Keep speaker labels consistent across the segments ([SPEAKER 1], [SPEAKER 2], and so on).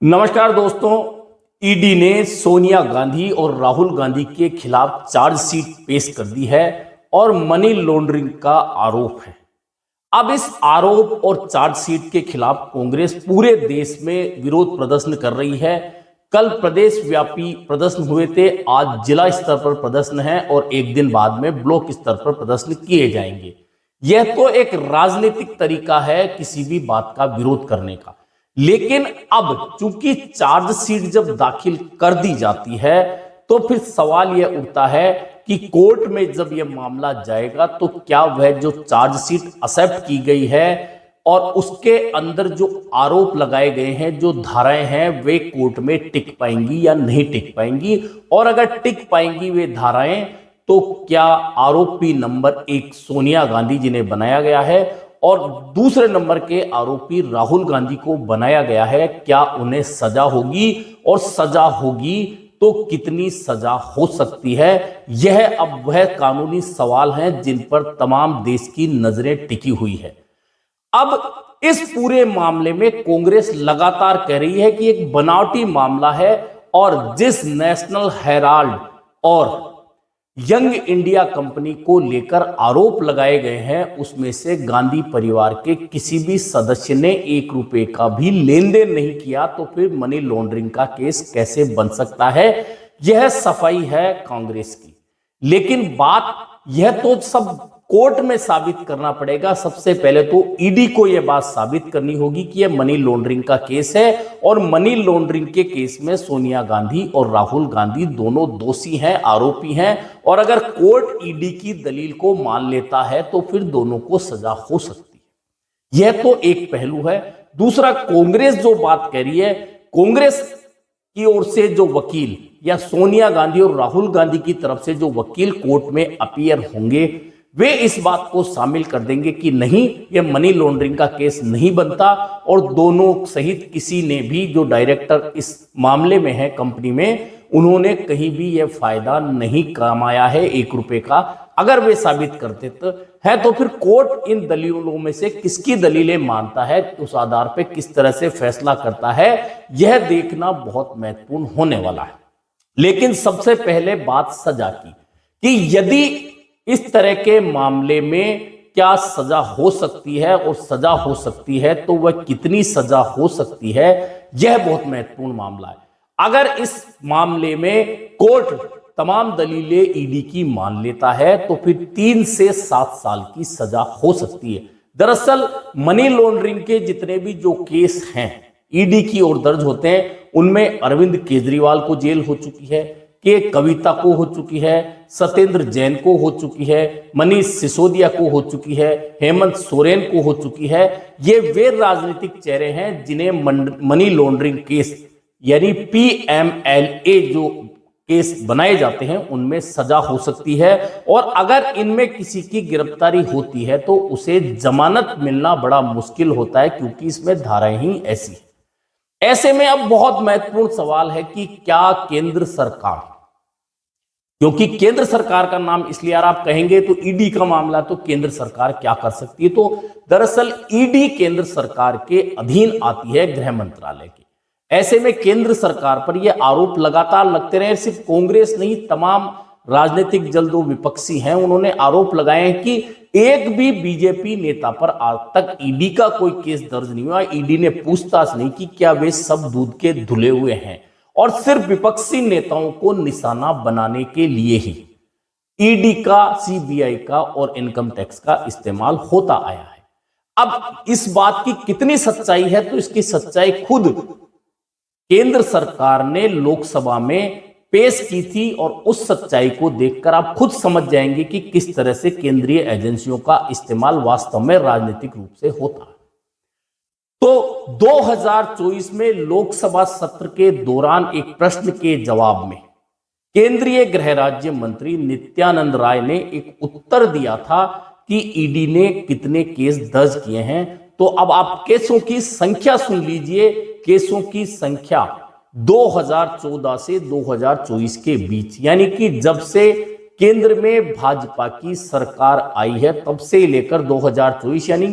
[SPEAKER 1] नमस्कार दोस्तों। ईडी ने सोनिया गांधी और राहुल गांधी के खिलाफ चार्जशीट पेश कर दी है और मनी लॉन्ड्रिंग का आरोप है। अब इस आरोप और चार्जशीट के खिलाफ कांग्रेस पूरे देश में विरोध प्रदर्शन कर रही है। कल प्रदेश व्यापी प्रदर्शन हुए थे, आज जिला स्तर पर प्रदर्शन है और एक दिन बाद में ब्लॉक स्तर पर प्रदर्शन किए जाएंगे। यह तो एक राजनीतिक तरीका है किसी भी बात का विरोध करने का, लेकिन अब चूंकि चार्जशीट जब दाखिल कर दी जाती है तो फिर सवाल यह उठता है कि कोर्ट में जब यह मामला जाएगा तो क्या वह जो चार्जशीट एक्सेप्ट की गई है और उसके अंदर जो आरोप लगाए गए हैं, जो धाराएं हैं, वे कोर्ट में टिक पाएंगी या नहीं टिक पाएंगी। और अगर टिक पाएंगी वे धाराएं तो क्या आरोपी नंबर 1 सोनिया गांधी जिन्हें बनाया गया है और दूसरे नंबर के आरोपी राहुल गांधी को बनाया गया है, क्या उन्हें सजा होगी और सजा होगी तो कितनी सजा हो सकती है? यह अब वह कानूनी सवाल हैं जिन पर तमाम देश की नजरें टिकी हुई है। अब इस पूरे मामले में कांग्रेस लगातार कह रही है कि एक बनावटी मामला है और जिस नेशनल हेराल्ड और यंग इंडिया कंपनी को लेकर आरोप लगाए गए हैं उसमें से गांधी परिवार के किसी भी सदस्य ने 1 रुपए का भी लेन देन नहीं किया, तो फिर मनी लॉन्ड्रिंग का केस कैसे बन सकता है? यह सफाई है कांग्रेस की। लेकिन बात यह तो सब कोर्ट में साबित करना पड़ेगा। सबसे पहले तो ईडी को यह बात साबित करनी होगी कि यह मनी लॉन्ड्रिंग का केस है और मनी लॉन्ड्रिंग के केस में सोनिया गांधी और राहुल गांधी दोनों दोषी हैं, आरोपी हैं। और अगर कोर्ट ईडी की दलील को मान लेता है तो फिर दोनों को सजा हो सकती है। यह तो एक पहलू है। दूसरा, कांग्रेस जो बात कह रही है, कांग्रेस की ओर से जो वकील या सोनिया गांधी और राहुल गांधी की तरफ से जो वकील कोर्ट में अपीयर होंगे वे इस बात को शामिल कर देंगे कि नहीं, यह मनी लॉन्ड्रिंग का केस नहीं बनता और दोनों सहित किसी ने भी जो डायरेक्टर इस मामले में है कंपनी में, उन्होंने कहीं भी यह फायदा नहीं कमाया है 1 रुपए का। अगर वे साबित करते तो फिर कोर्ट इन दलीलों में से किसकी दलीलें मानता है, उस आधार पर किस तरह से फैसला करता है, यह देखना बहुत महत्वपूर्ण होने वाला है। लेकिन सबसे पहले बात सजा की कि यदि इस तरह के मामले में क्या सजा हो सकती है और सजा हो सकती है तो वह कितनी सजा हो सकती है, यह बहुत महत्वपूर्ण मामला है। अगर इस मामले में कोर्ट तमाम दलीलें ईडी की मान लेता है तो फिर 3 से 7 साल की सजा हो सकती है। दरअसल मनी लॉन्ड्रिंग के जितने भी जो केस हैं ईडी की ओर दर्ज होते हैं उनमें अरविंद केजरीवाल को जेल हो चुकी है, के कविता को हो चुकी है, सत्येंद्र जैन को हो चुकी है, मनीष सिसोदिया को हो चुकी है, हेमंत सोरेन को हो चुकी है। ये वे राजनीतिक चेहरे हैं जिन्हें मनी लॉन्ड्रिंग केस यानी पीएमएलए जो केस बनाए जाते हैं उनमें सजा हो सकती है। और अगर इनमें किसी की गिरफ्तारी होती है तो उसे जमानत मिलना बड़ा मुश्किल होता है क्योंकि इसमें धाराएं ही ऐसी है। ऐसे में अब बहुत महत्वपूर्ण सवाल है कि क्या केंद्र सरकार, क्योंकि केंद्र सरकार का नाम इसलिए यार आप कहेंगे तो ईडी का मामला, तो केंद्र सरकार क्या कर सकती है? तो दरअसल ईडी केंद्र सरकार के अधीन आती है, गृह मंत्रालय के। ऐसे में केंद्र सरकार पर यह आरोप लगातार लगते रहे। सिर्फ कांग्रेस नहीं, तमाम राजनीतिक दल जो विपक्षी हैं उन्होंने आरोप लगाए हैं कि एक भी बीजेपी नेता पर आज तक ईडी का कोई केस दर्ज नहीं हुआ। ईडी ने पूछताछ नहीं की, क्या वे सब दूध के धुले हुए हैं? और सिर्फ विपक्षी नेताओं को निशाना बनाने के लिए ही ईडी का, सीबीआई का और इनकम टैक्स का इस्तेमाल होता आया है। अब इस बात की कितनी सच्चाई है, तो इसकी सच्चाई खुद केंद्र सरकार ने लोकसभा में पेश की थी और उस सच्चाई को देखकर आप खुद समझ जाएंगे कि किस तरह से केंद्रीय एजेंसियों का इस्तेमाल वास्तव में राजनीतिक रूप से होता है। तो 2024 में लोकसभा सत्र के दौरान एक प्रश्न के जवाब में केंद्रीय गृह राज्य मंत्री नित्यानंद राय ने एक उत्तर दिया था कि ईडी ने कितने केस दर्ज किए हैं। तो अब आप केसों की संख्या सुन लीजिए। केसों की संख्या 2014 से 2024 के बीच, यानी कि जब से केंद्र में भाजपा की सरकार आई है तब से लेकर 2024 यानी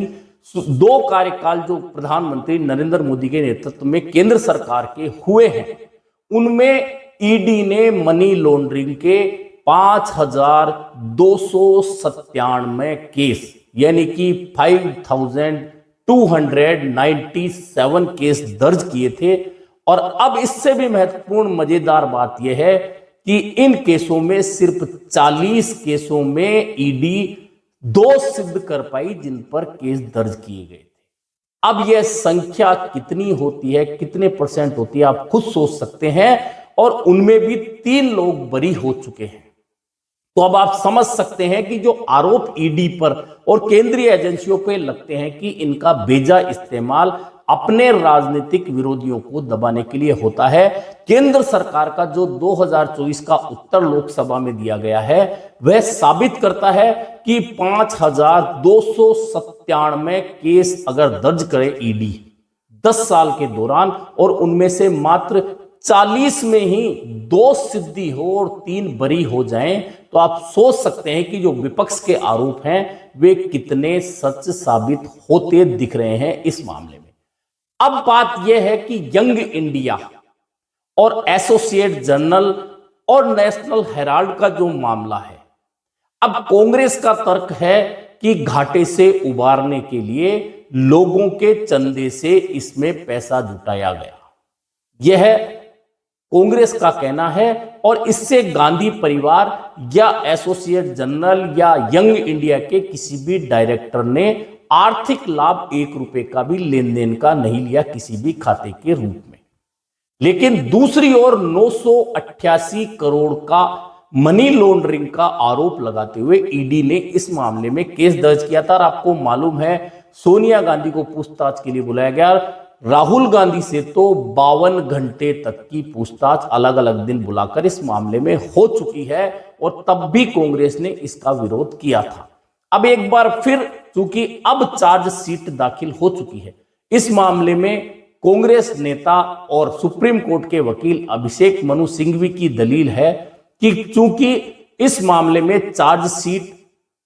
[SPEAKER 1] दो कार्यकाल जो प्रधानमंत्री नरेंद्र मोदी के नेतृत्व में केंद्र सरकार के हुए हैं, उनमें ईडी ने मनी लॉन्ड्रिंग के 5,297 केस यानी कि 5,297 केस दर्ज किए थे। और अब इससे भी महत्वपूर्ण मजेदार बात यह है कि इन केसों में सिर्फ 40 केसों में ईडी दोष सिद्ध कर पाई जिन पर केस दर्ज किए गए थे। अब यह संख्या कितनी होती है, कितने परसेंट होती है, आप खुद सोच सकते हैं। और उनमें भी 3 लोग बरी हो चुके हैं। तो अब आप समझ सकते हैं कि जो आरोप ईडी पर और केंद्रीय एजेंसियों पर लगते हैं कि इनका बेजा इस्तेमाल अपने राजनीतिक विरोधियों को दबाने के लिए होता है। केंद्र सरकार का जो 2024 का उत्तर लोकसभा में दिया गया है वह साबित करता है कि 5,297 केस अगर दर्ज करे ईडी 10 साल के दौरान और उनमें से मात्र 40 में ही 2 सिद्धि हो और 3 बरी हो जाएं, तो आप सोच सकते हैं कि जो विपक्ष के आरोप हैं वे कितने सच साबित होते दिख रहे हैं इस मामले में। अब बात यह है कि यंग इंडिया और एसोसिएट जर्नल और नेशनल हेराल्ड का जो मामला है, अब कांग्रेस का तर्क है कि घाटे से उबारने के लिए लोगों के चंदे से इसमें पैसा जुटाया गया, यह कांग्रेस का कहना है। और इससे गांधी परिवार या एसोसिएट जर्नल या यंग इंडिया के किसी भी डायरेक्टर ने आर्थिक लाभ 1 रुपए का भी लेन देन का नहीं लिया किसी भी खाते के रूप में। लेकिन दूसरी ओर 988 करोड़ का मनी लॉन्ड्रिंग का आरोप लगाते हुए ईडी ने इस मामले में केस दर्ज किया था। और आपको मालूम है सोनिया गांधी को पूछताछ के लिए बुलाया गया। राहुल गांधी से तो 52 घंटे तक की पूछताछ अलग अलग दिन बुलाकर इस मामले में हो चुकी है और तब भी कांग्रेस ने इसका विरोध किया था। अब एक बार फिर चूंकि अब चार्जशीट दाखिल हो चुकी है, इस मामले में कांग्रेस नेता और सुप्रीम कोर्ट के वकील अभिषेक मनु सिंघवी की दलील है कि चूंकि इस मामले में चार्जशीट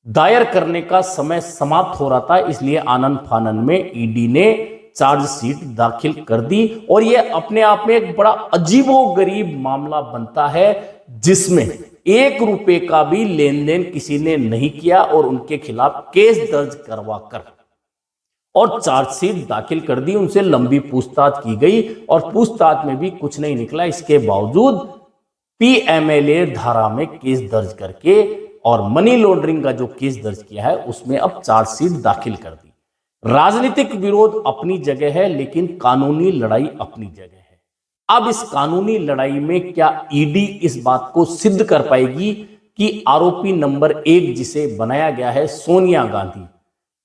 [SPEAKER 1] दायर करने का समय समाप्त हो रहा था, इसलिए आनन फानन में ईडी ने चार्जशीट दाखिल कर दी। और यह अपने आप में एक बड़ा अजीबोगरीब मामला बनता है जिसमें 1 रुपए का भी लेन देन किसी ने नहीं किया और उनके खिलाफ केस दर्ज करवाकर और चार्जशीट दाखिल कर दी। उनसे लंबी पूछताछ की गई और पूछताछ में भी कुछ नहीं निकला। इसके बावजूद पीएमएलए धारा में केस दर्ज करके और मनी लॉन्ड्रिंग का जो केस दर्ज किया है उसमें अब चार्जशीट दाखिल कर दी। राजनीतिक विरोध अपनी जगह है, लेकिन कानूनी लड़ाई अपनी जगह है। अब इस कानूनी लड़ाई में क्या ईडी इस बात को सिद्ध कर पाएगी कि आरोपी नंबर 1 जिसे बनाया गया है सोनिया गांधी,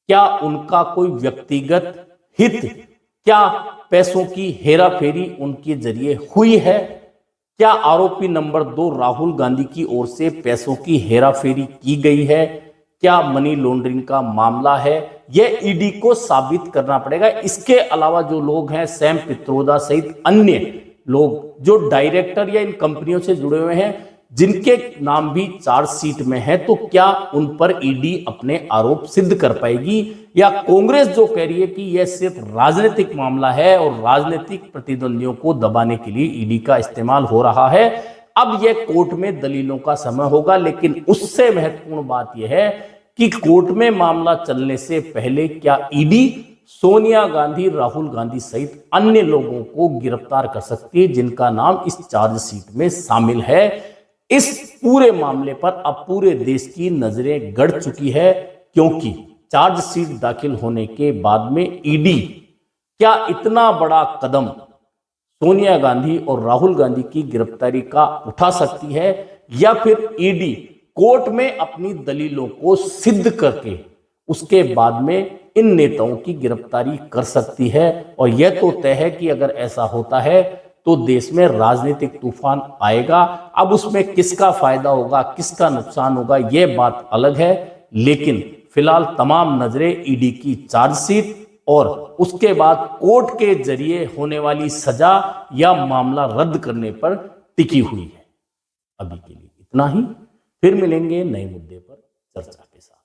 [SPEAKER 1] क्या उनका कोई व्यक्तिगत हित, क्या पैसों की हेराफेरी उनके जरिए हुई है? क्या आरोपी नंबर 2 राहुल गांधी की ओर से पैसों की हेराफेरी की गई है? क्या मनी लॉन्ड्रिंग का मामला है? यह ईडी को साबित करना पड़ेगा। इसके अलावा जो लोग हैं सैम पित्रोदा सहित अन्य लोग जो डायरेक्टर या इन कंपनियों से जुड़े हुए हैं जिनके नाम भी चार्जशीट में है, तो क्या उन पर ईडी अपने आरोप सिद्ध कर पाएगी? या कांग्रेस जो कह रही है कि यह सिर्फ राजनीतिक मामला है और राजनीतिक प्रतिद्वंदियों को दबाने के लिए ईडी का इस्तेमाल हो रहा है, अब यह कोर्ट में दलीलों का समय होगा। लेकिन उससे महत्वपूर्ण बात यह है कि कोर्ट में मामला चलने से पहले क्या ईडी सोनिया गांधी, राहुल गांधी सहित अन्य लोगों को गिरफ्तार कर सकती है जिनका नाम इस चार्जशीट में शामिल है? इस पूरे मामले पर अब पूरे देश की नजरें गड़ चुकी है, क्योंकि चार्जशीट दाखिल होने के बाद में ईडी क्या इतना बड़ा कदम सोनिया गांधी और राहुल गांधी की गिरफ्तारी का उठा सकती है, या फिर ईडी कोर्ट में अपनी दलीलों को सिद्ध करके उसके बाद में इन नेताओं की गिरफ्तारी कर सकती है? और यह तो तय है कि अगर ऐसा होता है तो देश में राजनीतिक तूफान आएगा। अब उसमें किसका फायदा होगा, किसका नुकसान होगा, यह बात अलग है। लेकिन फिलहाल तमाम नजरें ईडी की चार्जशीट और उसके बाद कोर्ट के जरिए होने वाली सजा या मामला रद्द करने पर टिकी हुई है। अभी के लिए इतना ही, फिर मिलेंगे नए मुद्दे पर चर्चा के साथ।